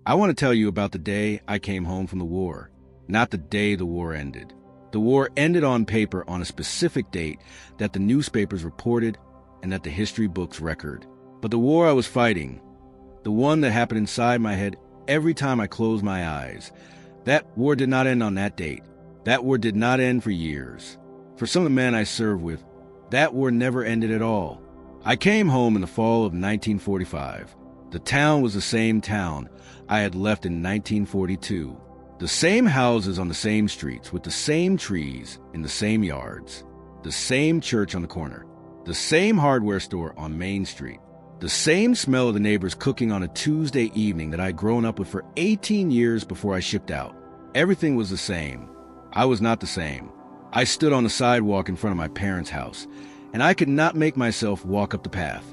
I want to tell you about the day I came home from the war, not the day the war ended. The war ended on paper on a specific date that the newspapers reported and that the history books record. But the war I was fighting, the one that happened inside my head every time I closed my eyes, that war did not end on that date. That war did not end for years. For some of the men I served with, that war never ended at all. I came home in the fall of 1945. The town was the same town I had left in 1942. The same houses on the same streets with the same trees in the same yards. The same church on the corner. The same hardware store on Main Street. The same smell of the neighbors cooking on a Tuesday evening that I'd grown up with for 18 years before I shipped out. Everything was the same. I was not the same. I stood on the sidewalk in front of my parents' house, and I could not make myself walk up the path.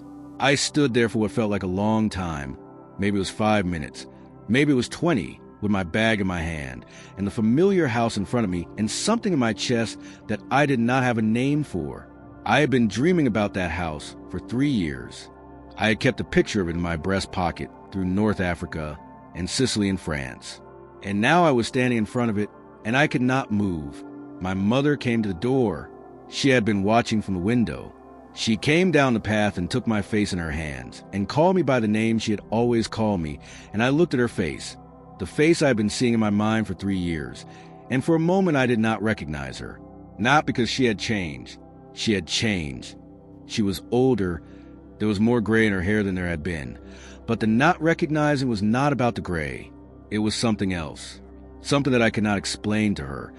I stood there for what felt like a long time. Maybe it was 5 minutes. Maybe it was 20, with my bag in my hand, and the familiar house in front of me, and something in my chest that I did not have a name for. I had been dreaming about that house for 3 years. I had kept a picture of it in my breast pocket through North Africa and Sicily and France. And now I was standing in front of it, and I could not move. My mother came to the door. She had been watching from the window. She came down the path and took my face in her hands and called me by the name she had always called me, and I looked at her face, the face I had been seeing in my mind for 3 years, and for a moment I did not recognize her. Not because she had changed. She had changed. She was older. There was more gray in her hair than there had been. But the not recognizing was not about the gray. It was something else. Something that I could not explain to her,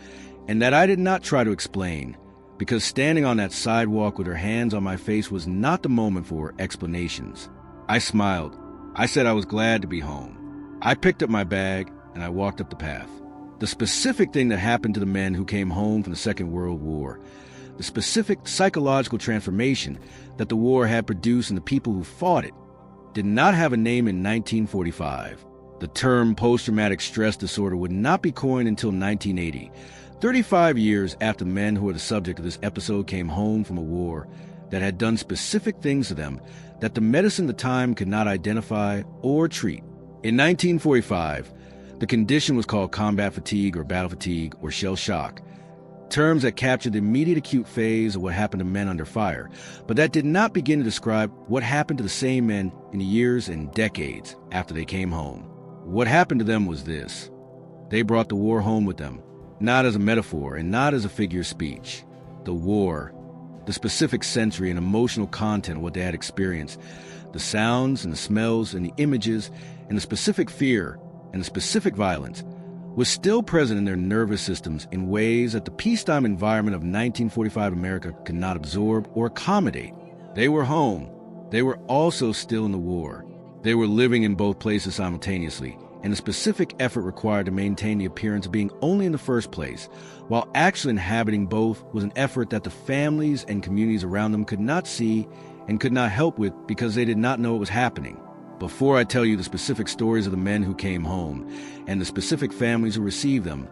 and that I did not try to explain, because standing on that sidewalk with her hands on my face was not the moment for explanations. I smiled. I said I was glad to be home. I picked up my bag and I walked up the path. The specific thing that happened to the men who came home from the Second World War, the specific psychological transformation that the war had produced in the people who fought it, did not have a name in 1945. The term post-traumatic stress disorder would not be coined until 1980, 35 years after the men who are the subject of this episode came home from a war that had done specific things to them that the medicine at the time could not identify or treat. In 1945, the condition was called combat fatigue or battle fatigue or shell shock, terms that captured the immediate acute phase of what happened to men under fire, but that did not begin to describe what happened to the same men in the years and decades after they came home. What happened to them was this. They brought the war home with them, not as a metaphor and not as a figure of speech. The war, the specific sensory and emotional content of what they had experienced, the sounds and the smells and the images and the specific fear and the specific violence, was still present in their nervous systems in ways that the peacetime environment of 1945 America could not absorb or accommodate. They were home. They were also still in the war. They were living in both places simultaneously, and the specific effort required to maintain the appearance of being only in the first place, while actually inhabiting both, was an effort that the families and communities around them could not see and could not help with because they did not know it was happening. Before I tell you the specific stories of the men who came home and the specific families who received them,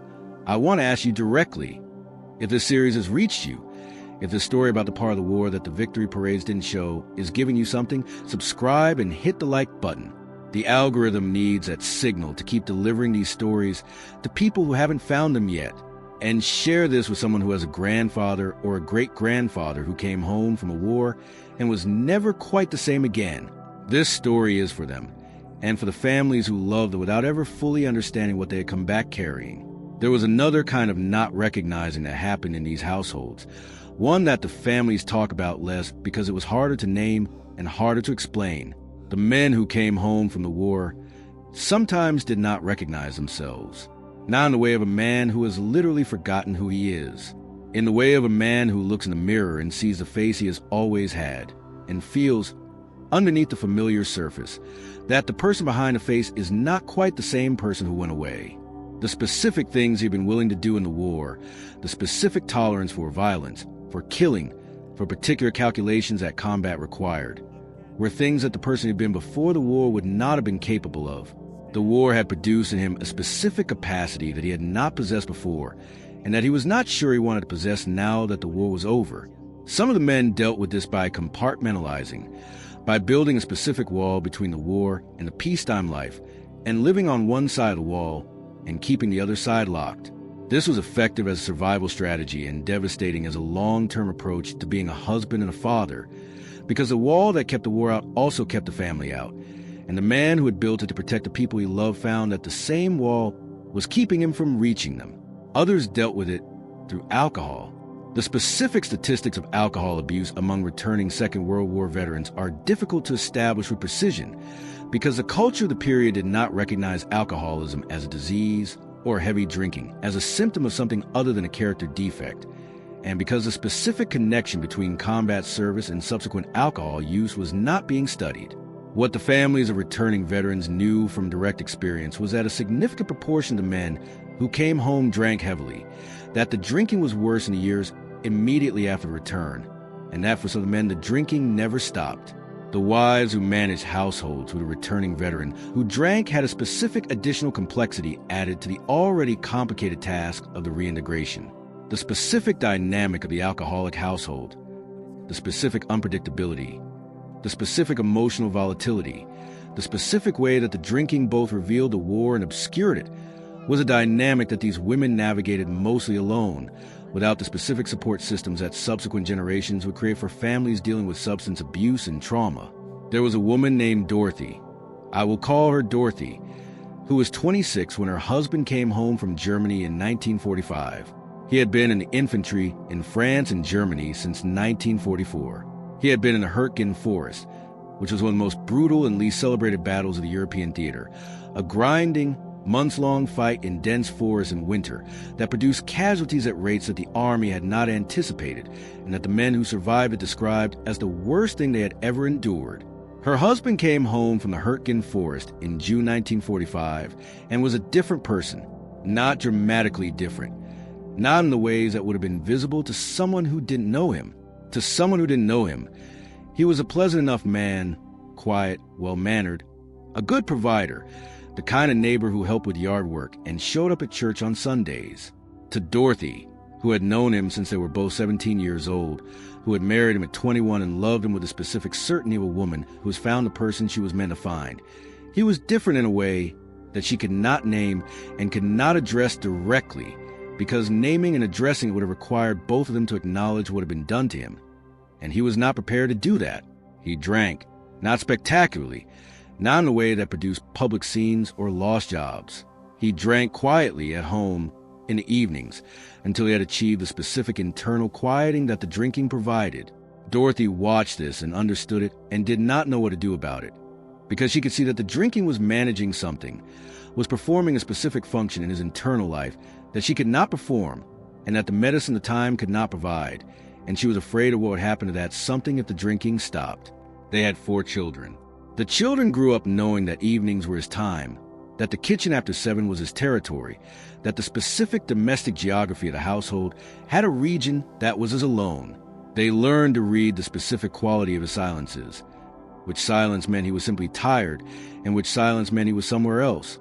I want to ask you directly, if this series has reached you, if the story about the part of the war that the victory parades didn't show is giving you something, subscribe and hit the like button. The algorithm needs that signal to keep delivering these stories to people who haven't found them yet. And share this with someone who has a grandfather or a great-grandfather who came home from a war and was never quite the same again. This story is for them, and for the families who loved it without ever fully understanding what they had come back carrying. There was another kind of not recognizing that happened in these households, one that the families talk about less because it was harder to name and harder to explain. The men who came home from the war sometimes did not recognize themselves, not in the way of a man who has literally forgotten who he is, in the way of a man who looks in the mirror and sees the face he has always had and feels underneath the familiar surface that the person behind the face is not quite the same person who went away. The specific things he'd been willing to do in the war, the specific tolerance for violence, for killing, for particular calculations that combat required, were things that the person who'd been before the war would not have been capable of. The war had produced in him a specific capacity that he had not possessed before, and that he was not sure he wanted to possess now that the war was over. Some of the men dealt with this by compartmentalizing, by building a specific wall between the war and the peacetime life, and living on one side of the wall and keeping the other side locked. This was effective as a survival strategy and devastating as a long-term approach to being a husband and a father, because the wall that kept the war out also kept the family out, and the man who had built it to protect the people he loved found that the same wall was keeping him from reaching them. Others dealt with it through alcohol. The specific statistics of alcohol abuse among returning Second World War veterans are difficult to establish with precision because the culture of the period did not recognize alcoholism as a disease or heavy drinking as a symptom of something other than a character defect, and because the specific connection between combat service and subsequent alcohol use was not being studied. What the families of returning veterans knew from direct experience was that a significant proportion of the men who came home drank heavily, that the drinking was worse in the years immediately after the return, and that for some of the men the drinking never stopped. The wives who managed households with a returning veteran who drank had a specific additional complexity added to the already complicated task of the reintegration. The specific dynamic of the alcoholic household, the specific unpredictability, the specific emotional volatility, the specific way that the drinking both revealed the war and obscured it, was a dynamic that these women navigated mostly alone, without the specific support systems that subsequent generations would create for families dealing with substance abuse and trauma. There was a woman named Dorothy, I will call her Dorothy, who was 26 when her husband came home from Germany in 1945. He had been in the infantry in France and Germany since 1944. He had been in the Hurtgen Forest, which was one of the most brutal and least celebrated battles of the European theater, a grinding, months-long fight in dense forests in winter that produced casualties at rates that the army had not anticipated and that the men who survived it described as the worst thing they had ever endured. Her husband came home from the Hurtgen Forest in June 1945 and was a different person, not dramatically different, not in the ways that would have been visible to someone who didn't know him. To someone who didn't know him, he was a pleasant enough man, quiet, well-mannered, a good provider, the kind of neighbor who helped with yard work and showed up at church on Sundays. To Dorothy, who had known him since they were both 17 years old, who had married him at 21 and loved him with the specific certainty of a woman who has found the person she was meant to find. He was different in a way that she could not name and could not address directly, because naming and addressing it would have required both of them to acknowledge what had been done to him. And he was not prepared to do that. He drank, not spectacularly, not in a way that produced public scenes or lost jobs. He drank quietly at home in the evenings until he had achieved the specific internal quieting that the drinking provided. Dorothy watched this and understood it and did not know what to do about it, because she could see that the drinking was managing something, was performing a specific function in his internal life that she could not perform, and that the medicine the time could not provide, and she was afraid of what would happen to that something if the drinking stopped. They had 4 children. The children grew up knowing that evenings were his time, that the kitchen after 7 was his territory, that the specific domestic geography of the household had a region that was his alone. They learned to read the specific quality of his silences, which silence meant he was simply tired, and which silence meant he was somewhere else,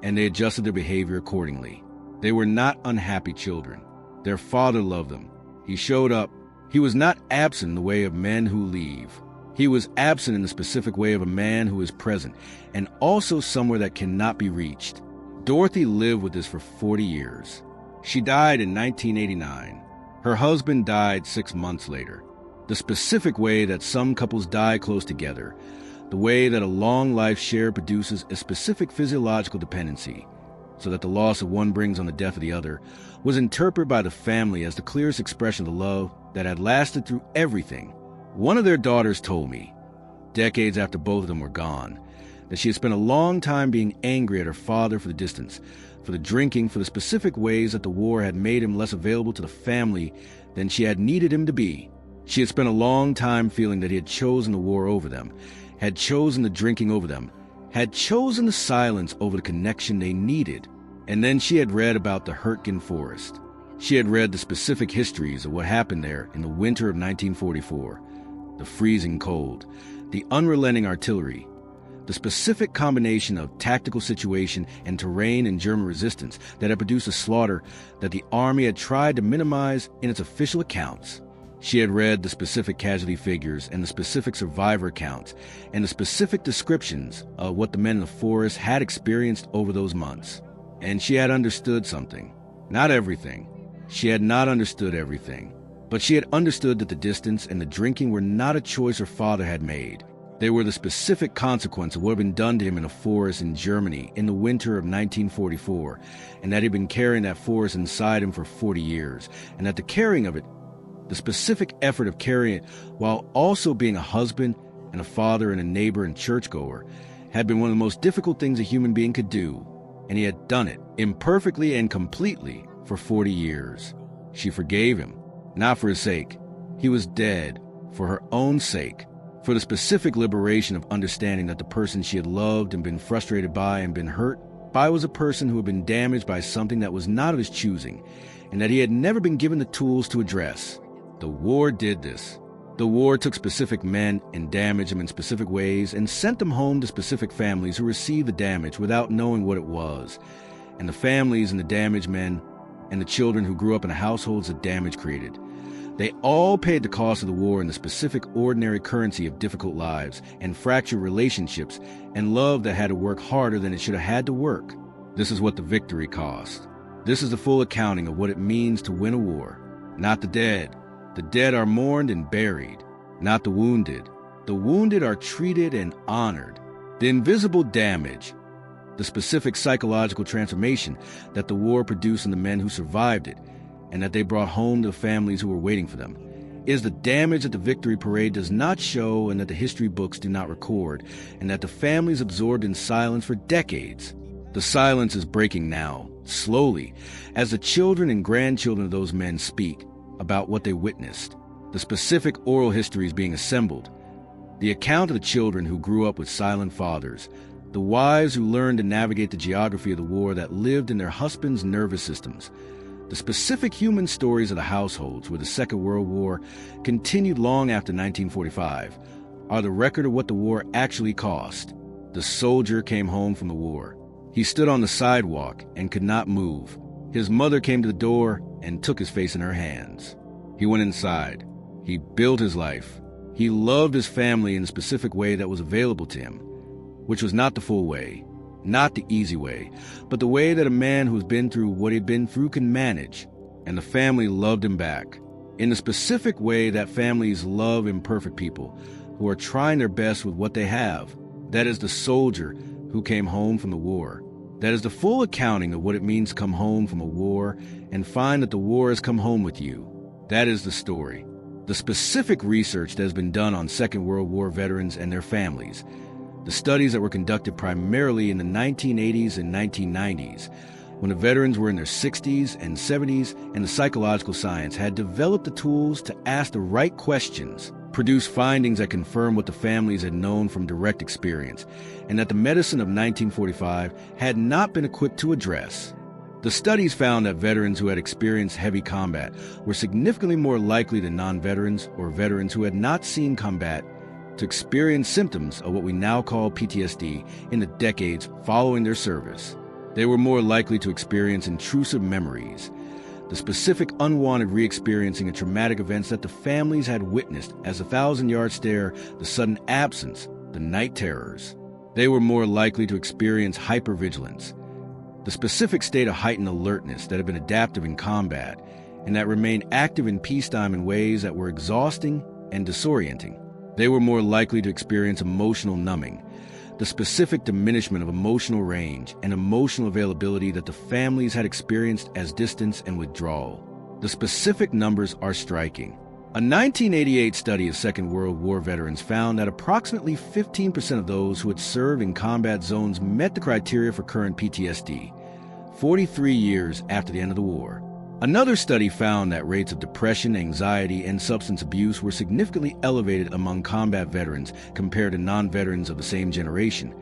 and they adjusted their behavior accordingly. They were not unhappy children. Their father loved them. He showed up. He was not absent in the way of men who leave. He was absent in the specific way of a man who is present, and also somewhere that cannot be reached. Dorothy lived with this for 40 years. She died in 1989. Her husband died 6 months later. The specific way that some couples die close together, the way that a long life shared produces a specific physiological dependency, so that the loss of one brings on the death of the other, was interpreted by the family as the clearest expression of the love that had lasted through everything. One of their daughters told me, decades after both of them were gone, that she had spent a long time being angry at her father for the distance, for the drinking, for the specific ways that the war had made him less available to the family than she had needed him to be. She had spent a long time feeling that he had chosen the war over them, had chosen the drinking over them, had chosen the silence over the connection they needed. And then she had read about the Hurtgen Forest. She had read the specific histories of what happened there in the winter of 1944, the freezing cold, the unrelenting artillery, the specific combination of tactical situation and terrain and German resistance that had produced a slaughter that the army had tried to minimize in its official accounts. She had read the specific casualty figures and the specific survivor counts and the specific descriptions of what the men in the forest had experienced over those months. And she had understood something. Not everything. She had not understood everything. But she had understood that the distance and the drinking were not a choice her father had made. They were the specific consequence of what had been done to him in a forest in Germany in the winter of 1944, and that he had been carrying that forest inside him for 40 years, and that the carrying of it, the specific effort of carrying it while also being a husband and a father and a neighbor and churchgoer, had been one of the most difficult things a human being could do, and he had done it imperfectly and completely for 40 years. She forgave him, not for his sake. He was dead for her own sake, for the specific liberation of understanding that the person she had loved and been frustrated by and been hurt by was a person who had been damaged by something that was not of his choosing, and that he had never been given the tools to address. The war did this. The war took specific men and damaged them in specific ways and sent them home to specific families who received the damage without knowing what it was. And the families and the damaged men and the children who grew up in the households the damage created, they all paid the cost of the war in the specific ordinary currency of difficult lives and fractured relationships and love that had to work harder than it should have had to work. This is what the victory cost. This is the full accounting of what it means to win a war. Not the dead. The dead are mourned and buried. Not the wounded. The wounded are treated and honored. The invisible damage, the specific psychological transformation that the war produced in the men who survived it, and that they brought home to the families who were waiting for them, is the damage that the victory parade does not show and that the history books do not record, and that the families absorbed in silence for decades. The silence is breaking now, slowly, as the children and grandchildren of those men speak about what they witnessed. The specific oral history is being assembled. The account of the children who grew up with silent fathers, the wives who learned to navigate the geography of the war that lived in their husbands' nervous systems, the specific human stories of the households where the Second World War continued long after 1945 are the record of what the war actually cost. The soldier came home from the war. He stood on the sidewalk and could not move. His mother came to the door and took his face in her hands. He went inside. He built his life. He loved his family in a specific way that was available to him, which was not the full way, not the easy way, but the way that a man who's been through what he'd been through can manage. And the family loved him back, in the specific way that families love imperfect people who are trying their best with what they have. That is the soldier who came home from the war. That is the full accounting of what it means to come home from a war and find that the war has come home with you. That is the story. The specific research that has been done on Second World War veterans and their families, the studies that were conducted primarily in the 1980s and 1990s, when the veterans were in their 60s and 70s and the psychological science had developed the tools to ask the right questions, produced findings that confirm what the families had known from direct experience, and that the medicine of 1945 had not been equipped to address. The studies found that veterans who had experienced heavy combat were significantly more likely than non-veterans or veterans who had not seen combat to experience symptoms of what we now call PTSD in the decades following their service. They were more likely to experience intrusive memories, the specific unwanted re-experiencing of traumatic events that the families had witnessed as the 1,000-yard stare, the sudden absence, the night terrors. They were more likely to experience hypervigilance, the specific state of heightened alertness that had been adaptive in combat and that remained active in peacetime in ways that were exhausting and disorienting. They were more likely to experience emotional numbing, the specific diminishment of emotional range and emotional availability that the families had experienced as distance and withdrawal. The specific numbers are striking. A 1988 study of Second World War veterans found that approximately 15% of those who had served in combat zones met the criteria for current PTSD, 43 years after the end of the war. Another study found that rates of depression, anxiety, and substance abuse were significantly elevated among combat veterans compared to non-veterans of the same generation,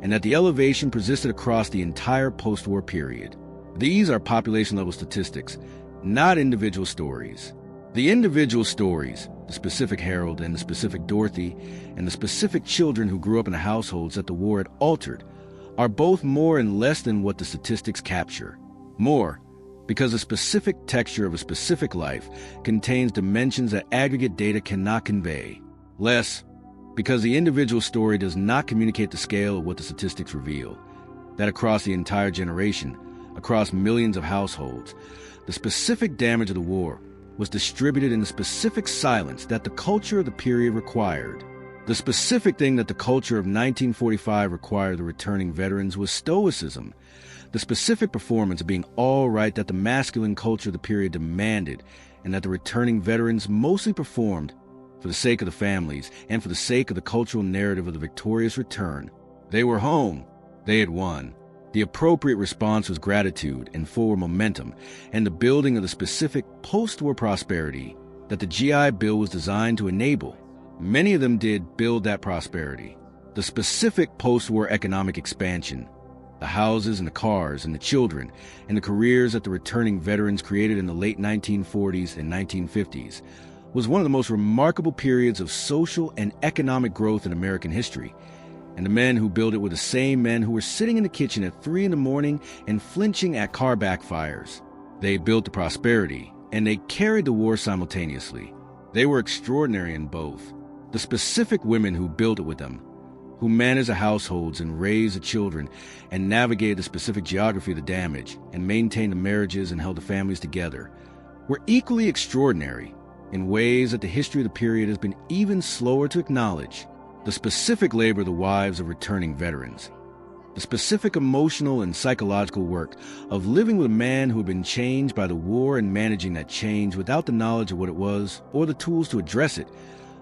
and that the elevation persisted across the entire post-war period. These are population-level statistics, not individual stories. The individual stories, the specific Harold and the specific Dorothy, and the specific children who grew up in the households that the war had altered, are both more and less than what the statistics capture. More, because the specific texture of a specific life contains dimensions that aggregate data cannot convey. Less, because the individual story does not communicate the scale of what the statistics reveal, that across the entire generation, across millions of households, the specific damage of the war was distributed in the specific silence that the culture of the period required. The specific thing that the culture of 1945 required the returning veterans was stoicism, the specific performance of being all right that the masculine culture of the period demanded, and that the returning veterans mostly performed for the sake of the families and for the sake of the cultural narrative of the victorious return. They were home. They had won. The appropriate response was gratitude and forward momentum, and the building of the specific post-war prosperity that the GI Bill was designed to enable. Many of them did build that prosperity. The specific post-war economic expansion, the houses and the cars and the children and the careers that the returning veterans created in the late 1940s and 1950s, was one of the most remarkable periods of social and economic growth in American history. And the men who built it were the same men who were sitting in the kitchen at 3 a.m. and flinching at car backfires. They built the prosperity, and they carried the war simultaneously. They were extraordinary in both. The specific women who built it with them, who managed the households and raised the children and navigated the specific geography of the damage and maintained the marriages and held the families together, were equally extraordinary in ways that the history of the period has been even slower to acknowledge. The specific labor of the wives of returning veterans, the specific emotional and psychological work of living with a man who had been changed by the war and managing that change without the knowledge of what it was or the tools to address it,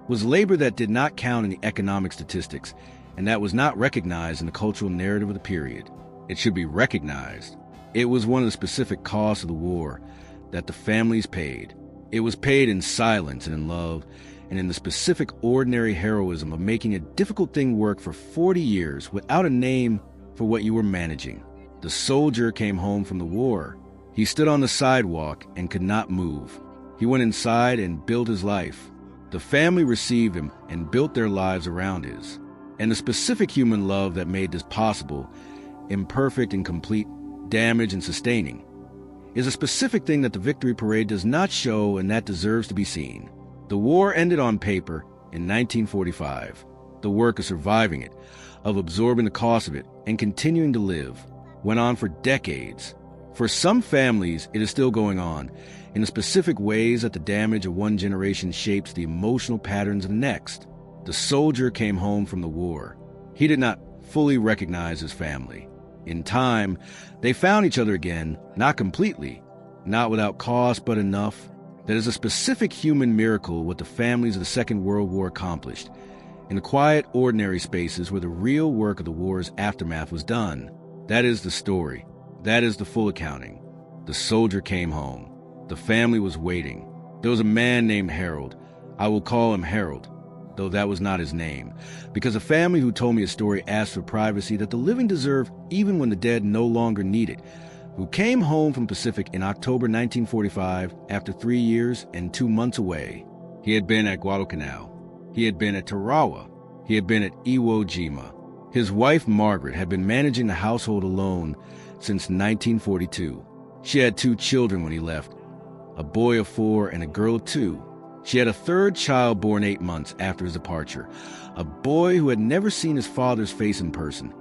was labor that did not count in the economic statistics and that was not recognized in the cultural narrative of the period. It should be recognized. It was one of the specific costs of the war that the families paid. It was paid in silence and in love, and in the specific ordinary heroism of making a difficult thing work for 40 years without a name for what you were managing. The soldier came home from the war. He stood on the sidewalk and could not move. He went inside and built his life. The family received him and built their lives around his. And the specific human love that made this possible, imperfect and complete, damaged and sustaining, is a specific thing that the victory parade does not show and that deserves to be seen. The war ended on paper in 1945. The work of surviving it, of absorbing the cost of it and continuing to live, went on for decades. For some families, it is still going on in the specific ways that the damage of one generation shapes the emotional patterns of the next. The soldier came home from the war. He did not fully recognize his family. In time, they found each other again, not completely, not without cost, but enough. That is a specific human miracle what the families of the Second World War accomplished, in the quiet, ordinary spaces where the real work of the war's aftermath was done. That is the story. That is the full accounting. The soldier came home. The family was waiting. There was a man named Harold. I will call him Harold, though that was not his name, because a family who told me a story asked for privacy that the living deserve even when the dead no longer need it, who came home from Pacific in October 1945 after 3 years and 2 months away. He had been at Guadalcanal. He had been at Tarawa. He had been at Iwo Jima. His wife, Margaret, had been managing the household alone since 1942. She had 2 children when he left, a boy of 4 and a girl of 2. She had a 3rd child born 8 months after his departure, a boy who had never seen his father's face in person,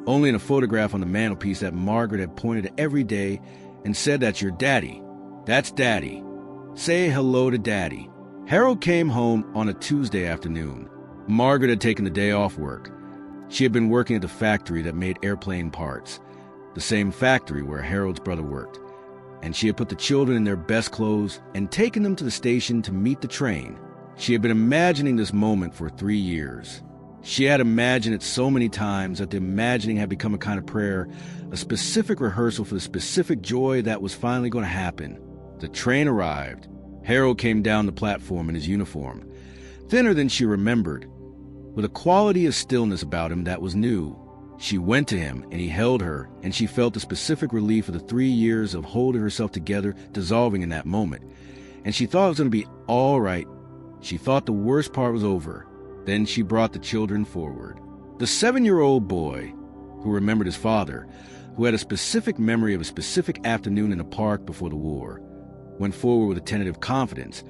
only in a photograph on the mantelpiece that Margaret had pointed to every day and said, "That's your daddy. That's daddy. Say hello to daddy." Harold came home on a Tuesday afternoon. Margaret had taken the day off work. She had been working at the factory that made airplane parts, the same factory where Harold's brother worked, and she had put the children in their best clothes and taken them to the station to meet the train. She had been imagining this moment for 3 years. She had imagined it so many times that the imagining had become a kind of prayer, a specific rehearsal for the specific joy that was finally going to happen. The train arrived. Harold came down the platform in his uniform, thinner than she remembered, with a quality of stillness about him that was new. She went to him, and he held her, and she felt the specific relief of the 3 years of holding herself together dissolving in that moment. And she thought it was going to be all right. She thought the worst part was over. Then she brought the children forward. The 7-year-old boy, who remembered his father, who had a specific memory of a specific afternoon in a park before the war, went forward with a tentative confidence.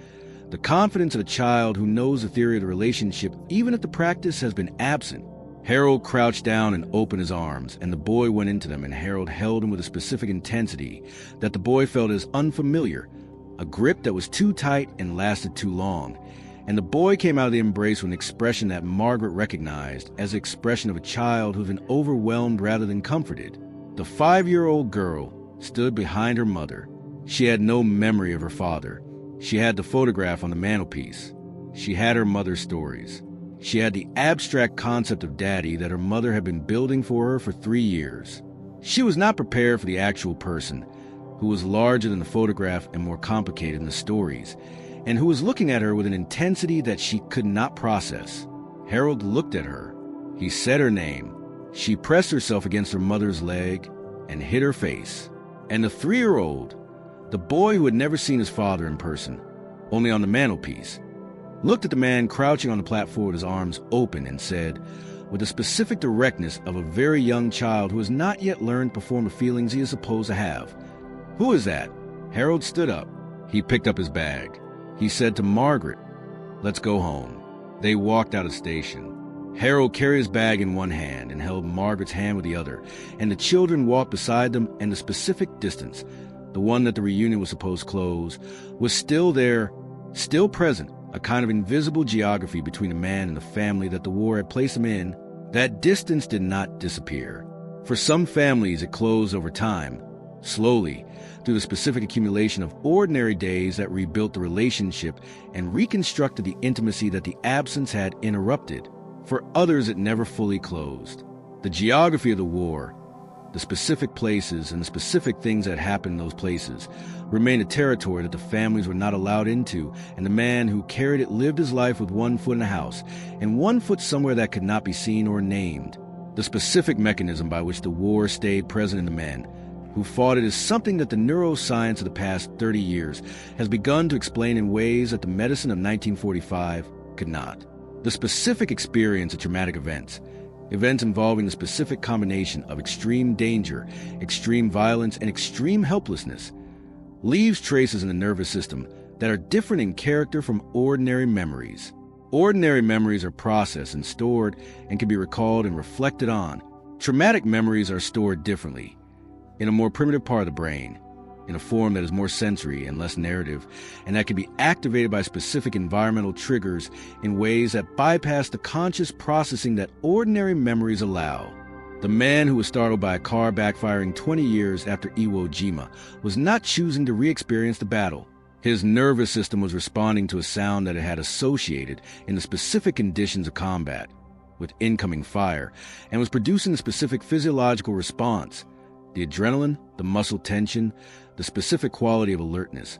The confidence of a child who knows the theory of the relationship even if the practice has been absent. Harold crouched down and opened his arms, and the boy went into them, and Harold held him with a specific intensity that the boy felt as unfamiliar, a grip that was too tight and lasted too long. And the boy came out of the embrace with an expression that Margaret recognized as the expression of a child who's been overwhelmed rather than comforted. The 5-year-old girl stood behind her mother. She had no memory of her father. She had the photograph on the mantelpiece. She had her mother's stories. She had the abstract concept of daddy that her mother had been building for her for 3 years. She was not prepared for the actual person, who was larger than the photograph and more complicated than the stories, and who was looking at her with an intensity that she could not process. Harold looked at her. He said her name. She pressed herself against her mother's leg and hid her face. And the 3-year-old, the boy who had never seen his father in person, only on the mantelpiece, looked at the man crouching on the platform with his arms open and said, with the specific directness of a very young child who has not yet learned to perform the feelings he is supposed to have, "Who is that?" Harold stood up. He picked up his bag. He said to Margaret, "Let's go home." They walked out of the station. Harold carried his bag in one hand and held Margaret's hand with the other, and the children walked beside them, and the specific distance, the one that the reunion was supposed to close, was still there, still present, a kind of invisible geography between the man and the family that the war had placed him in. That distance did not disappear. For some families, it closed over time, slowly, through the specific accumulation of ordinary days that rebuilt the relationship and reconstructed the intimacy that the absence had interrupted. For others, it never fully closed. The geography of the war, the specific places and the specific things that happened in those places, remained a territory that the families were not allowed into, and the man who carried it lived his life with 1 foot in the house and 1 foot somewhere that could not be seen or named. The specific mechanism by which the war stayed present in the men who fought it is something that the neuroscience of the past 30 years has begun to explain in ways that the medicine of 1945 could not. The specific experience of traumatic events involving the specific combination of extreme danger, extreme violence, and extreme helplessness, leaves traces in the nervous system that are different in character from ordinary memories. Ordinary memories are processed and stored and can be recalled and reflected on. Traumatic memories are stored differently, in a more primitive part of the brain, in a form that is more sensory and less narrative, and that can be activated by specific environmental triggers in ways that bypass the conscious processing that ordinary memories allow. The man who was startled by a car backfiring 20 years after Iwo Jima was not choosing to re-experience the battle. His nervous system was responding to a sound that it had associated in the specific conditions of combat, with incoming fire, and was producing a specific physiological response, the adrenaline, the muscle tension, the specific quality of alertness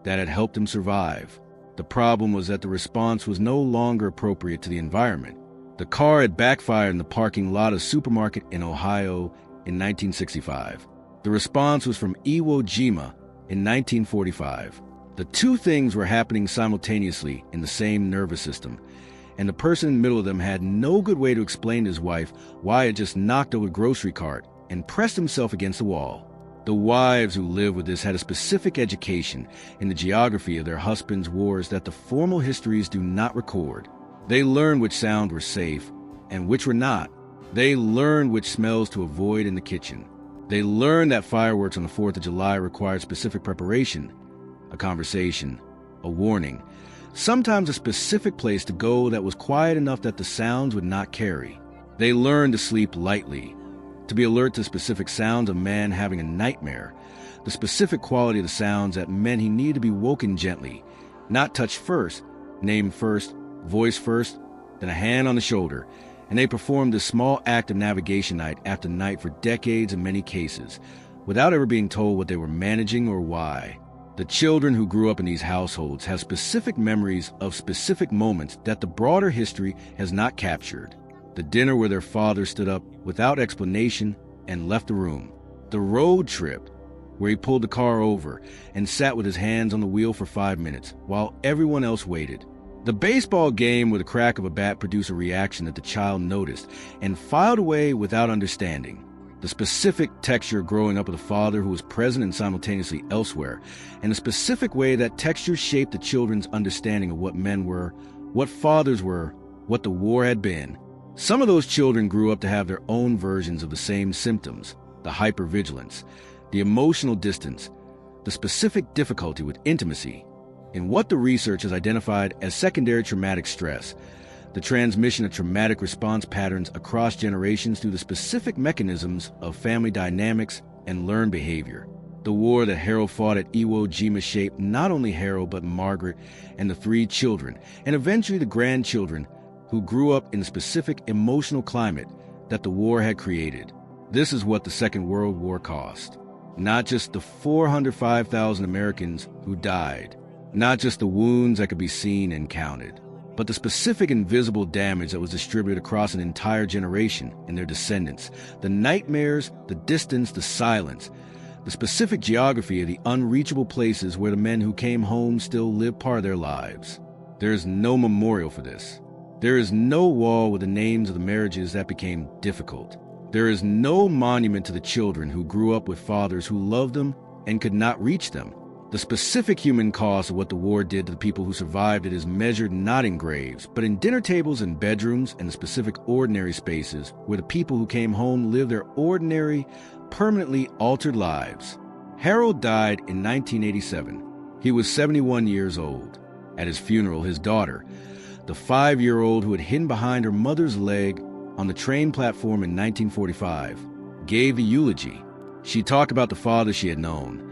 that had helped him survive. The problem was that the response was no longer appropriate to the environment. The car had backfired in the parking lot of a supermarket in Ohio in 1965. The response was from Iwo Jima in 1945. The two things were happening simultaneously in the same nervous system, and the person in the middle of them had no good way to explain to his wife why he had just knocked over a grocery cart and pressed himself against the wall. The wives who lived with this had a specific education in the geography of their husbands' wars that the formal histories do not record. They learned which sounds were safe and which were not. They learned which smells to avoid in the kitchen. They learned that fireworks on the 4th of July required specific preparation, a conversation, a warning, sometimes a specific place to go that was quiet enough that the sounds would not carry. They learned to sleep lightly, to be alert to specific sounds of man having a nightmare, the specific quality of the sounds that meant he needed to be woken gently, not touched first, named first, voice first, then a hand on the shoulder, and they performed this small act of navigation night after night for decades in many cases, without ever being told what they were managing or why. The children who grew up in these households have specific memories of specific moments that the broader history has not captured. The dinner where their father stood up without explanation and left the room. The road trip where he pulled the car over and sat with his hands on the wheel for 5 minutes while everyone else waited. The baseball game where the crack of a bat produced a reaction that the child noticed and filed away without understanding. the specific texture growing up with a father who was present and simultaneously elsewhere, and the specific way that texture shaped the children's understanding of what men were, what fathers were, what the war had been. Some of those children grew up to have their own versions of the same symptoms, the hypervigilance, the emotional distance, the specific difficulty with intimacy, in what the research has identified as secondary traumatic stress, the transmission of traumatic response patterns across generations through the specific mechanisms of family dynamics and learned behavior. The war that Harold fought at Iwo Jima shaped not only Harold but Margaret and the 3 children, and eventually the grandchildren who grew up in the specific emotional climate that the war had created. This is what the Second World War cost. Not just the 405,000 Americans who died, not just the wounds that could be seen and counted, but the specific invisible damage that was distributed across an entire generation and their descendants, the nightmares, the distance, the silence, the specific geography of the unreachable places where the men who came home still live part of their lives. There is no memorial for this. There is no wall with the names of the marriages that became difficult. There is no monument to the children who grew up with fathers who loved them and could not reach them. The specific human cost of what the war did to the people who survived it is measured not in graves, but in dinner tables and bedrooms and the specific ordinary spaces where the people who came home lived their ordinary, permanently altered lives. Harold died in 1987. He was 71 years old. At his funeral, his daughter, the 5-year-old who had hidden behind her mother's leg on the train platform in 1945, gave the eulogy. She talked about the father she had known,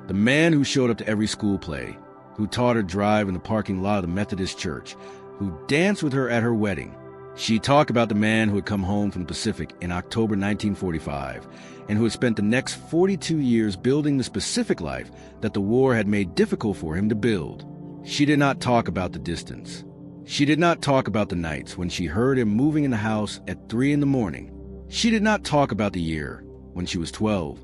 the man who showed up to every school play, who taught her drive in the parking lot of the Methodist church, who danced with her at her wedding. She talked about the man who had come home from the Pacific in October 1945 and who had spent the next 42 years building the specific life that the war had made difficult for him to build. She did not talk about the distance. She did not talk about the nights when she heard him moving in the house at 3 a.m. She did not talk about the year when she was 12,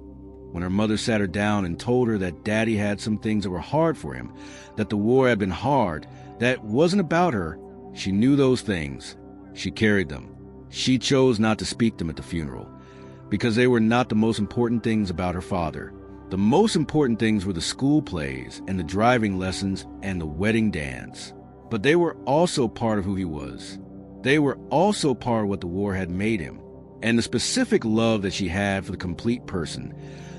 when her mother sat her down and told her that Daddy had some things that were hard for him, that the war had been hard, that wasn't about her. She knew those things. She carried them. She chose not to speak them at the funeral, because they were not the most important things about her father. The most important things were the school plays and the driving lessons and the wedding dance. But they were also part of who he was. They were also part of what the war had made him, and the specific love that she had for the complete person,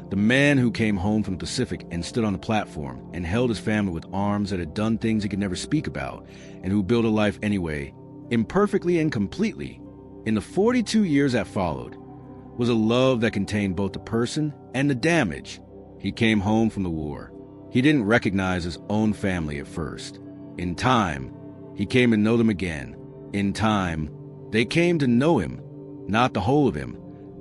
the man who came home from the Pacific and stood on the platform and held his family with arms that had done things he could never speak about, and who built a life anyway, imperfectly and completely, in the 42 years that followed, was a love that contained both the person and the damage. He came home from the war. He didn't recognize his own family at first. In time, he came to know them again. In time, they came to know him, not the whole of him,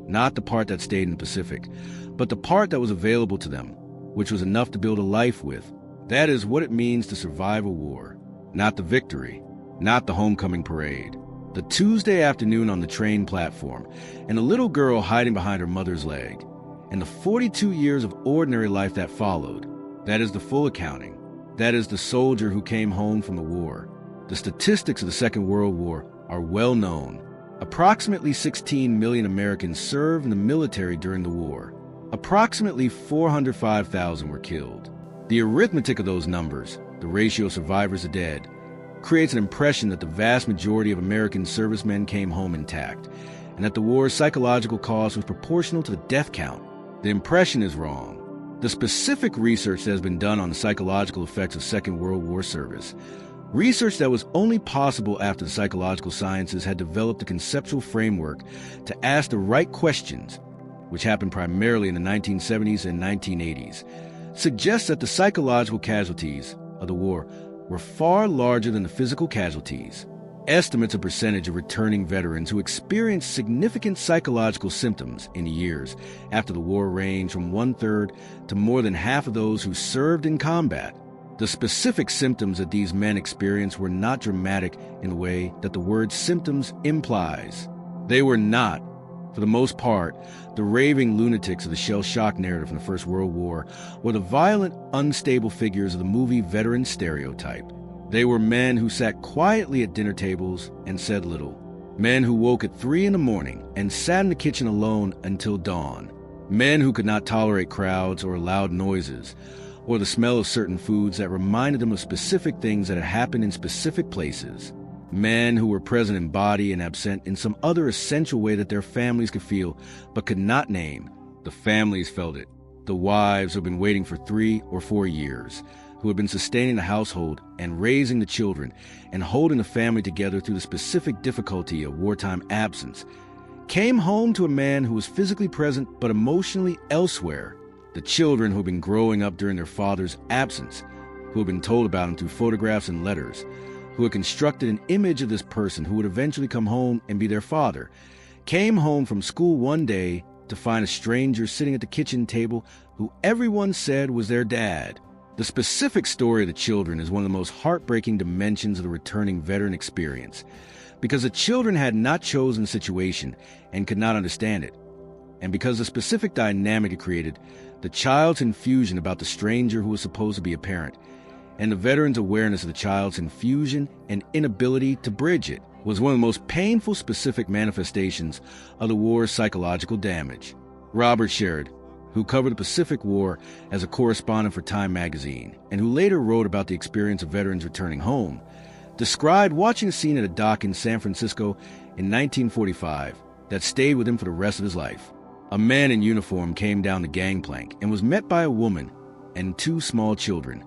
not the part that stayed in the Pacific, but the part that was available to them, which was enough to build a life with. That is what it means to survive a war. Not the victory, not the homecoming parade. The Tuesday afternoon on the train platform, and a little girl hiding behind her mother's leg, and the 42 years of ordinary life that followed. That is the full accounting. That is the soldier who came home from the war. The statistics of the Second World War are well known. Approximately 16 million Americans served in the military during the war. Approximately 405,000 were killed. The arithmetic of those numbers, the ratio of survivors to dead, creates an impression that the vast majority of American servicemen came home intact, and that the war's psychological cost was proportional to the death count. The impression is wrong. The specific research that has been done on the psychological effects of Second World War service, research that was only possible after the psychological sciences had developed a conceptual framework to ask the right questions, which happened primarily in the 1970s and 1980s, suggests that the psychological casualties of the war were far larger than the physical casualties. Estimates of percentage of returning veterans who experienced significant psychological symptoms in the years after the war range from 1/3 to more than half of those who served in combat. The specific symptoms that these men experienced were not dramatic in the way that the word symptoms implies. They were not, for the most part, the raving lunatics of the shell-shock narrative in the First World War or the violent, unstable figures of the movie veteran stereotype. They were men who sat quietly at dinner tables and said little. Men who woke at 3 in the morning and sat in the kitchen alone until dawn. Men who could not tolerate crowds or loud noises, or the smell of certain foods that reminded them of specific things that had happened in specific places. Men who were present in body and absent in some other essential way that their families could feel but could not name. The families felt it. The wives who had been waiting for 3 or 4 years, who had been sustaining the household and raising the children and holding the family together through the specific difficulty of wartime absence, came home to a man who was physically present but emotionally elsewhere. The children who had been growing up during their father's absence, who had been told about him through photographs and letters, who had constructed an image of this person who would eventually come home and be their father, came home from school one day to find a stranger sitting at the kitchen table who everyone said was their dad. The specific story of the children is one of the most heartbreaking dimensions of the returning veteran experience, because the children had not chosen the situation and could not understand it, and because the specific dynamic it created, the child's confusion about the stranger who was supposed to be a parent, and the veteran's awareness of the child's confusion and inability to bridge it, was one of the most painful specific manifestations of the war's psychological damage. Robert Sherrod, who covered the Pacific War as a correspondent for Time magazine, and who later wrote about the experience of veterans returning home, described watching a scene at a dock in San Francisco in 1945 that stayed with him for the rest of his life. A man in uniform came down the gangplank and was met by a woman and 2 small children,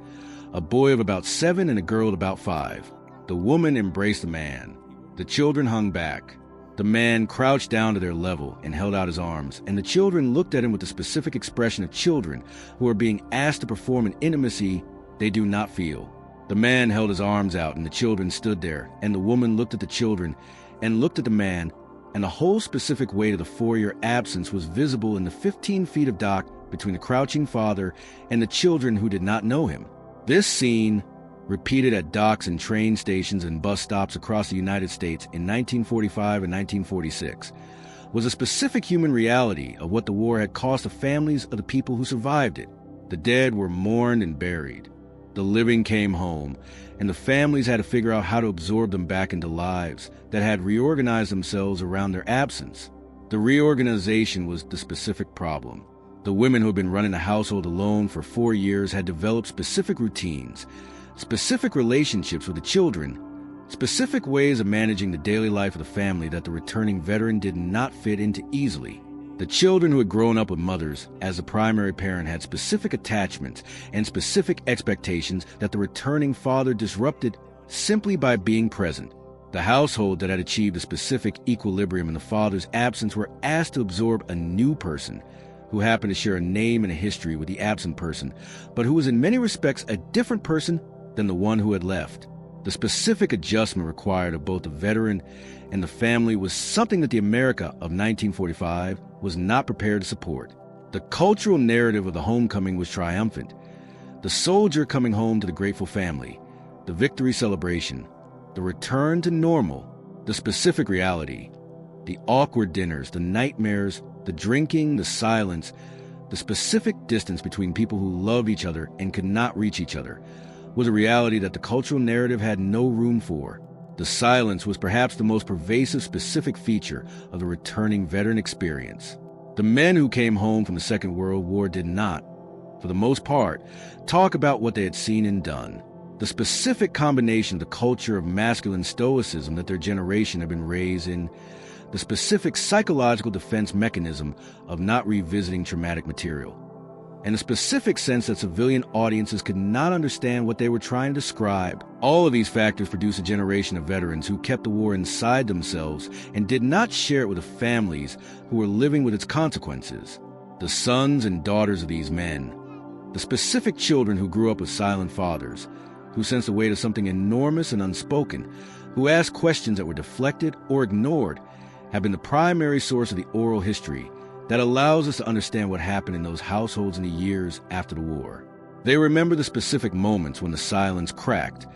a boy of about 7 and a girl of about 5. The woman embraced the man. The children hung back. The man crouched down to their level and held out his arms, and the children looked at him with the specific expression of children who are being asked to perform an intimacy they do not feel. The man held his arms out, and the children stood there, and the woman looked at the children and looked at the man, and the whole specific weight of the 4-year absence was visible in the 15 feet of dock between the crouching father and the children who did not know him. This scene, repeated at docks and train stations and bus stops across the United States in 1945 and 1946, was a specific human reality of what the war had cost the families of the people who survived it. The dead were mourned and buried. The living came home, and the families had to figure out how to absorb them back into lives that had reorganized themselves around their absence. The reorganization was the specific problem. The women who had been running the household alone for 4 years had developed specific routines, specific relationships with the children, specific ways of managing the daily life of the family that the returning veteran did not fit into easily. The children who had grown up with mothers as the primary parent had specific attachments and specific expectations that the returning father disrupted simply by being present. The household that had achieved a specific equilibrium in the father's absence were asked to absorb a new person who happened to share a name and a history with the absent person, but who was in many respects a different person than the one who had left. The specific adjustment required of both the veteran and the family was something that the America of 1945 was not prepared to support. The cultural narrative of the homecoming was triumphant. The soldier coming home to the grateful family, the victory celebration, the return to normal, the specific reality, the awkward dinners, the nightmares, the drinking, the silence, the specific distance between people who loved each other and could not reach each other, was a reality that the cultural narrative had no room for. The silence was perhaps the most pervasive specific feature of the returning veteran experience. The men who came home from the Second World War did not, for the most part, talk about what they had seen and done. The specific combination of the culture of masculine stoicism that their generation had been raised in, the specific psychological defense mechanism of not revisiting traumatic material, and the specific sense that civilian audiences could not understand what they were trying to describe. All of these factors produced a generation of veterans who kept the war inside themselves and did not share it with the families who were living with its consequences. The sons and daughters of these men, the specific children who grew up with silent fathers, who sensed the weight of something enormous and unspoken, who asked questions that were deflected or ignored, have been the primary source of the oral history that allows us to understand what happened in those households in the years after the war. They remember the specific moments when the silence cracked,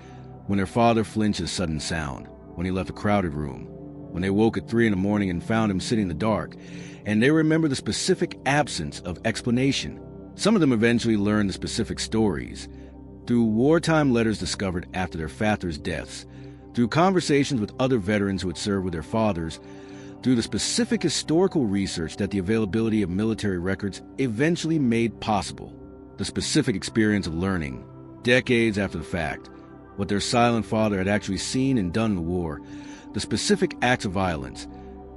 when their father flinched at a sudden sound, when he left a crowded room, when they woke at 3 in the morning and found him sitting in the dark, and they remember the specific absence of explanation. Some of them eventually learned the specific stories through wartime letters discovered after their father's deaths, Through conversations with other veterans who had served with their fathers, through the specific historical research that the availability of military records eventually made possible, the specific experience of learning, decades after the fact, what their silent father had actually seen and done in the war, the specific acts of violence,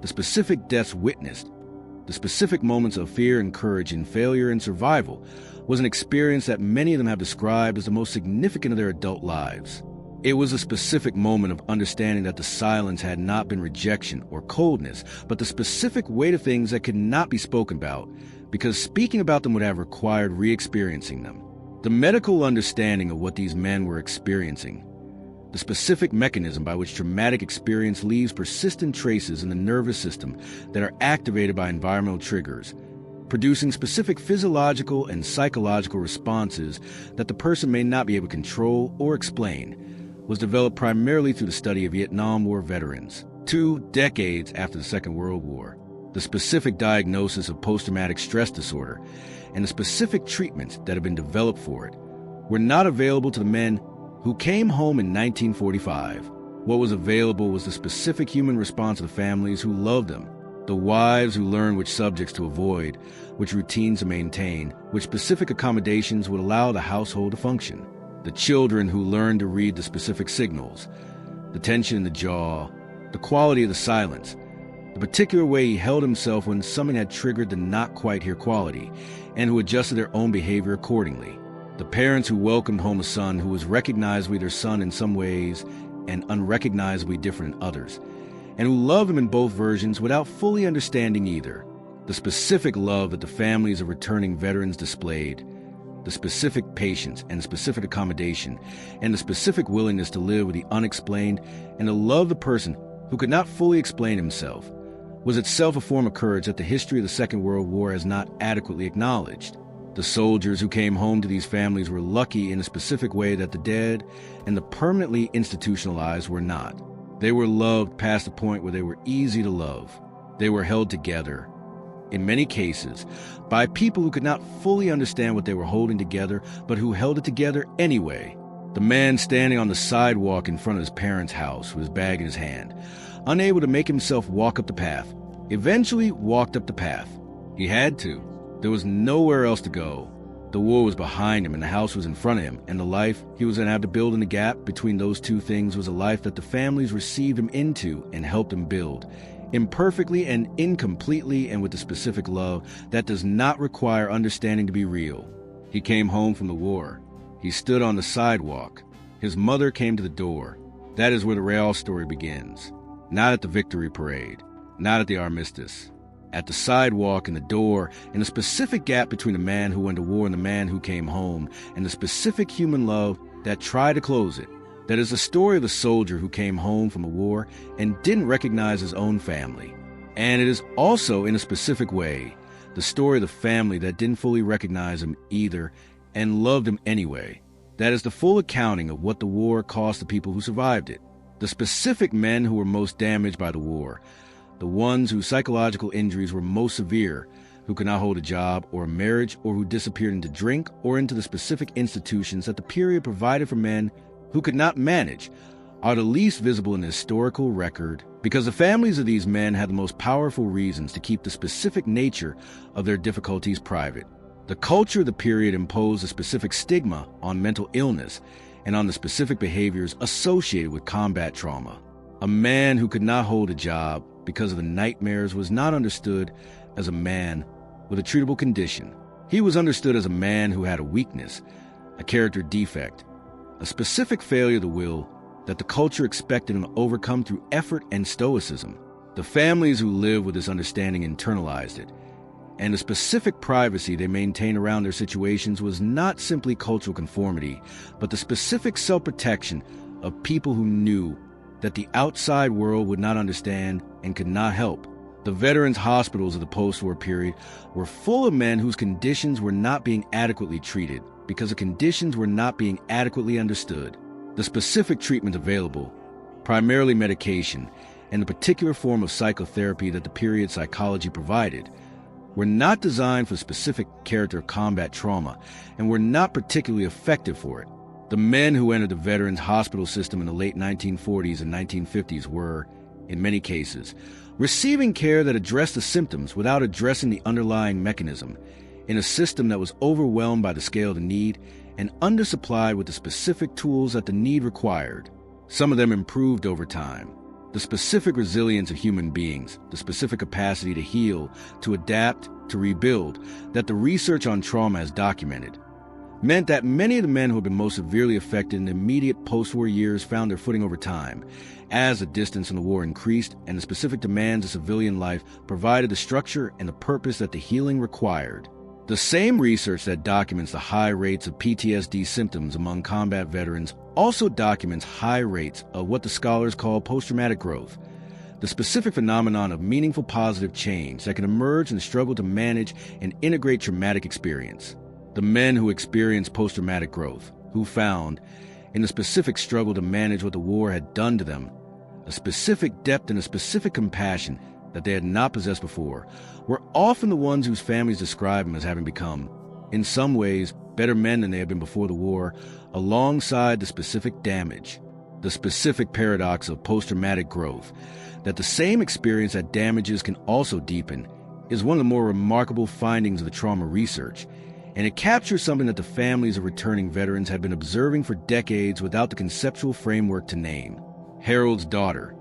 the specific deaths witnessed, the specific moments of fear and courage in failure and survival, was an experience that many of them have described as the most significant of their adult lives. It was a specific moment of understanding that the silence had not been rejection or coldness, but the specific weight of things that could not be spoken about, because speaking about them would have required re-experiencing them. The medical understanding of what these men were experiencing, the specific mechanism by which traumatic experience leaves persistent traces in the nervous system that are activated by environmental triggers, producing specific physiological and psychological responses that the person may not be able to control or explain, was developed primarily through the study of Vietnam War veterans, 2 decades after the Second World War. The specific diagnosis of post-traumatic stress disorder and the specific treatments that have been developed for it were not available to the men who came home in 1945. What was available was the specific human response of the families who loved them, the wives who learned which subjects to avoid, which routines to maintain, which specific accommodations would allow the household to function, the children who learned to read the specific signals, the tension in the jaw, the quality of the silence, the particular way he held himself when something had triggered the not-quite-here quality, and who adjusted their own behavior accordingly. The parents who welcomed home a son who was recognizably their son in some ways and unrecognizably different in others, and who loved him in both versions without fully understanding either. The specific love that the families of returning veterans displayed, the specific patience and specific accommodation, and the specific willingness to live with the unexplained and to love the person who could not fully explain himself, was itself a form of courage that the history of the Second World War has not adequately acknowledged. The soldiers who came home to these families were lucky in a specific way that the dead and the permanently institutionalized were not. They were loved past the point where they were easy to love. They were held together, in many cases, by people who could not fully understand what they were holding together, but who held it together anyway. The man standing on the sidewalk in front of his parents' house with his bag in his hand, unable to make himself walk up the path, eventually walked up the path. He had to. There was nowhere else to go. The war was behind him and the house was in front of him, and the life he was going to have to build in the gap between those two things was a life that the families received him into and helped him build, imperfectly and incompletely and with a specific love that does not require understanding to be real. He came home from the war. He stood on the sidewalk. His mother came to the door. That is where the real story begins. Not at the victory parade, not at the armistice. At the sidewalk and the door, in a specific gap between the man who went to war and the man who came home, and the specific human love that tried to close it. That is the story of the soldier who came home from the war and didn't recognize his own family. And it is also, in a specific way, the story of the family that didn't fully recognize him either and loved him anyway. That is the full accounting of what the war cost the people who survived it. The specific men who were most damaged by the war, the ones whose psychological injuries were most severe, who could not hold a job or a marriage, or who disappeared into drink or into the specific institutions that the period provided for men who could not manage, are the least visible in the historical record because the families of these men had the most powerful reasons to keep the specific nature of their difficulties private. The culture of the period imposed a specific stigma on mental illness and on the specific behaviors associated with combat trauma. A man who could not hold a job because of the nightmares was not understood as a man with a treatable condition. He was understood as a man who had a weakness, a character defect, a specific failure of the will that the culture expected him to overcome through effort and stoicism. The families who lived with this understanding internalized it, and the specific privacy they maintained around their situations was not simply cultural conformity, but the specific self-protection of people who knew that the outside world would not understand and could not help. The veterans' hospitals of the post-war period were full of men whose conditions were not being adequately treated because the conditions were not being adequately understood. The specific treatment available, primarily medication, and the particular form of psychotherapy that the period psychology provided, were not designed for the specific character of combat trauma and were not particularly effective for it. The men who entered the veterans hospital system in the late 1940s and 1950s were, in many cases, receiving care that addressed the symptoms without addressing the underlying mechanism, in a system that was overwhelmed by the scale of the need and undersupplied with the specific tools that the need required. Some of them improved over time. The specific resilience of human beings, the specific capacity to heal, to adapt, to rebuild, that the research on trauma has documented, meant that many of the men who had been most severely affected in the immediate post-war years found their footing over time, as the distance from the war increased and the specific demands of civilian life provided the structure and the purpose that the healing required. The same research that documents the high rates of PTSD symptoms among combat veterans also documents high rates of what the scholars call post-traumatic growth, the specific phenomenon of meaningful positive change that can emerge in the struggle to manage and integrate traumatic experience. The men who experienced post-traumatic growth, who found, in the specific struggle to manage what the war had done to them, a specific depth and a specific compassion that they had not possessed before, were often the ones whose families describe them as having become, in some ways, better men than they had been before the war, alongside the specific damage, the specific paradox of post-traumatic growth, that the same experience that damages can also deepen, is one of the more remarkable findings of the trauma research, and it captures something that the families of returning veterans had been observing for decades without the conceptual framework to name. Harold's daughter,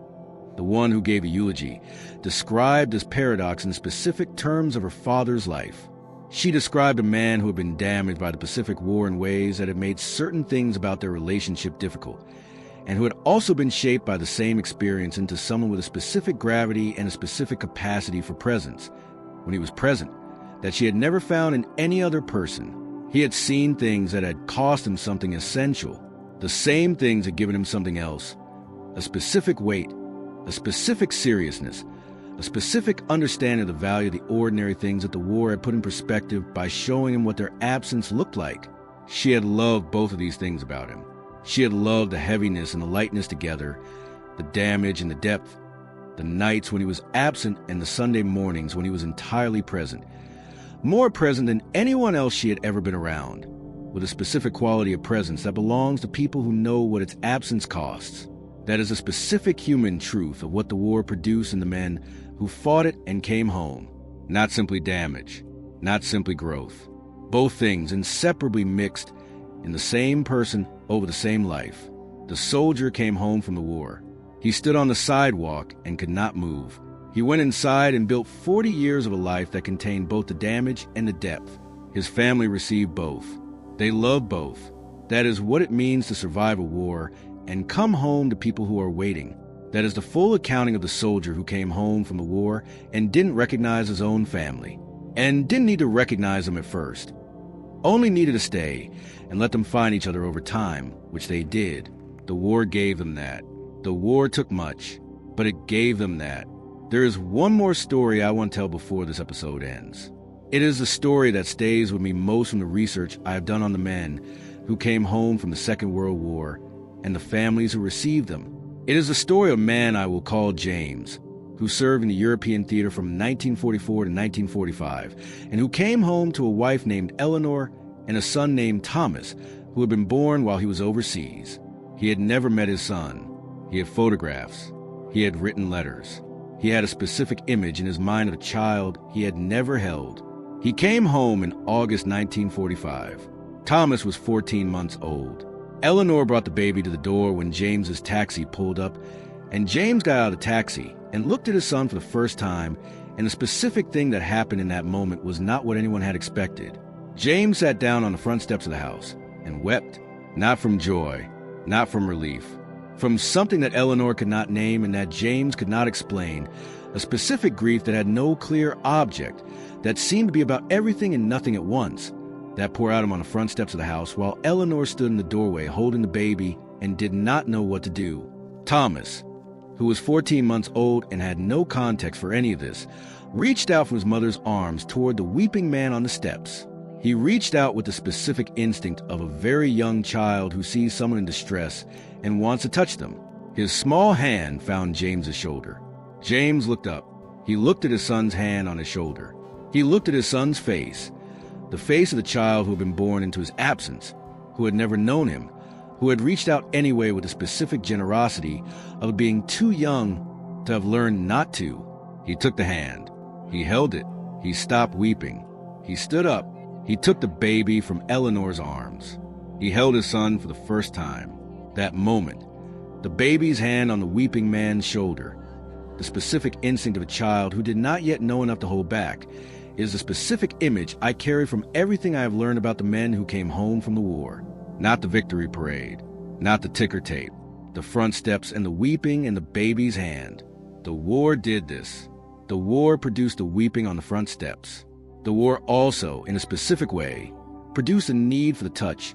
the one who gave a eulogy, described this paradox in specific terms of her father's life. She described a man who had been damaged by the Pacific War in ways that had made certain things about their relationship difficult, and who had also been shaped by the same experience into someone with a specific gravity and a specific capacity for presence, when he was present, that she had never found in any other person. He had seen things that had cost him something essential. The same things had given him something else, a specific weight, a specific seriousness, a specific understanding of the value of the ordinary things that the war had put in perspective by showing him what their absence looked like. She had loved both of these things about him. She had loved the heaviness and the lightness together, the damage and the depth, the nights when he was absent and the Sunday mornings when he was entirely present, more present than anyone else she had ever been around, with a specific quality of presence that belongs to people who know what its absence costs. That is a specific human truth of what the war produced in the men who fought it and came home. Not simply damage, not simply growth. Both things inseparably mixed in the same person over the same life. The soldier came home from the war. He stood on the sidewalk and could not move. He went inside and built 40 years of a life that contained both the damage and the depth. His family received both. They loved both. That is what it means to survive a war and come home to people who are waiting. That is the full accounting of the soldier who came home from the war and didn't recognize his own family, and didn't need to recognize them at first. Only needed to stay and let them find each other over time, which they did. The war gave them that. The war took much, but it gave them that. There is one more story I want to tell before this episode ends. It is the story that stays with me most from the research I have done on the men who came home from the Second World War and the families who received them. It is the story of a man I will call James, who served in the European theater from 1944 to 1945, and who came home to a wife named Eleanor and a son named Thomas, who had been born while he was overseas. He had never met his son. He had photographs. He had written letters. He had a specific image in his mind of a child he had never held. He came home in August 1945. Thomas was 14 months old. Eleanor brought the baby to the door when James's taxi pulled up, and James got out of the taxi and looked at his son for the first time, and the specific thing that happened in that moment was not what anyone had expected. James sat down on the front steps of the house and wept, not from joy, not from relief, from something that Eleanor could not name and that James could not explain, a specific grief that had no clear object, that seemed to be about everything and nothing at once, that poured out him on the front steps of the house while Eleanor stood in the doorway holding the baby and did not know what to do. Thomas, who was 14 months old and had no context for any of this, reached out from his mother's arms toward the weeping man on the steps. He reached out with the specific instinct of a very young child who sees someone in distress and wants to touch them. His small hand found James's shoulder. James looked up. He looked at his son's hand on his shoulder. He looked at his son's face, the face of the child who had been born into his absence, who had never known him, who had reached out anyway with the specific generosity of being too young to have learned not to. He took the hand. He held it. He stopped weeping. He stood up. He took the baby from Eleanor's arms. He held his son for the first time. That moment, the baby's hand on the weeping man's shoulder, the specific instinct of a child who did not yet know enough to hold back, is the specific image I carry from everything I have learned about the men who came home from the war. Not the victory parade, not the ticker tape, the front steps and the weeping in the baby's hand. The war did this. The war produced the weeping on the front steps. The war also, in a specific way, produced a need for the touch,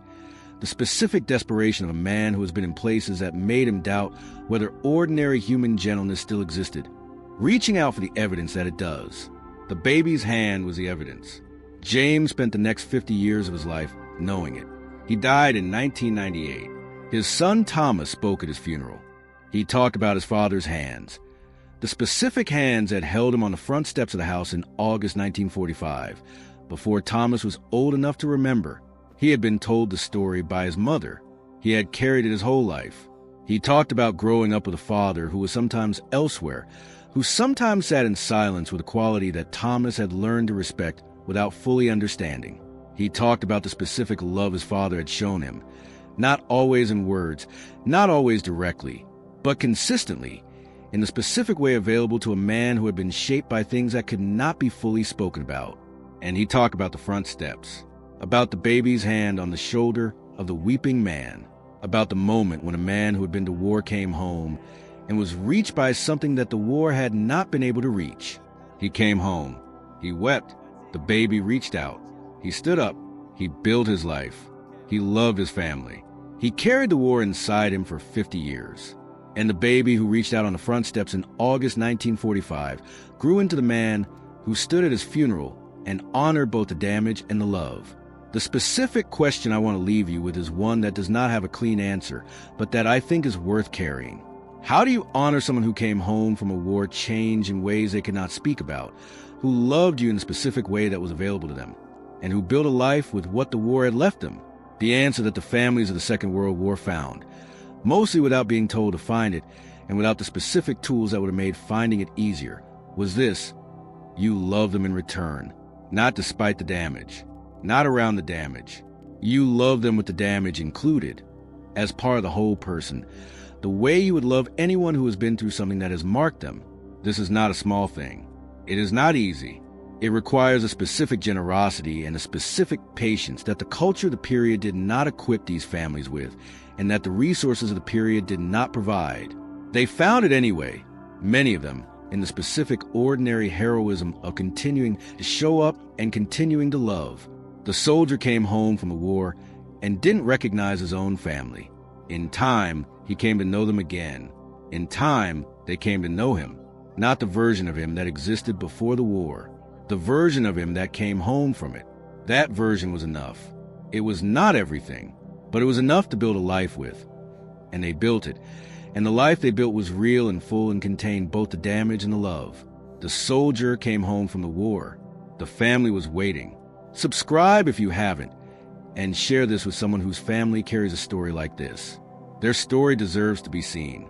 the specific desperation of a man who has been in places that made him doubt whether ordinary human gentleness still existed, reaching out for the evidence that it does. The baby's hand was the evidence. James spent the next 50 years of his life knowing it. He died in 1998. His son Thomas spoke at his funeral. He talked about his father's hands, the specific hands that held him on the front steps of the house in August 1945. Before Thomas was old enough to remember, he had been told the story by his mother. He had carried it his whole life. He talked about growing up with a father who was sometimes elsewhere, who sometimes sat in silence with a quality that Thomas had learned to respect without fully understanding. He talked about the specific love his father had shown him, not always in words, not always directly, but consistently, in the specific way available to a man who had been shaped by things that could not be fully spoken about. And he talked about the front steps, about the baby's hand on the shoulder of the weeping man, about the moment when a man who had been to war came home and was reached by something that the war had not been able to reach. He came home. He wept. The baby reached out. He stood up. He built his life. He loved his family. He carried the war inside him for 50 years. And the baby who reached out on the front steps in August 1945 grew into the man who stood at his funeral and honored both the damage and the love. The specific question I want to leave you with is one that does not have a clean answer, but that I think is worth carrying. How do you honor someone who came home from a war changed in ways they could not speak about, who loved you in a specific way that was available to them, and who built a life with what the war had left them? The answer that the families of the Second World War found, mostly without being told to find it and without the specific tools that would have made finding it easier, was this: you love them in return, not despite the damage, not around the damage. You love them with the damage included, as part of the whole person, the way you would love anyone who has been through something that has marked them. This is not a small thing. It is not easy. It requires a specific generosity and a specific patience that the culture of the period did not equip these families with, and that the resources of the period did not provide. They found it anyway, many of them, in the specific ordinary heroism of continuing to show up and continuing to love. The soldier came home from the war and didn't recognize his own family. In time, he came to know them again. In time, they came to know him, not the version of him that existed before the war, the version of him that came home from it. That version was enough. It was not everything, but it was enough to build a life with. And they built it. And the life they built was real and full and contained both the damage and the love. The soldier came home from the war. The family was waiting. Subscribe if you haven't, and share this with someone whose family carries a story like this. Their story deserves to be seen.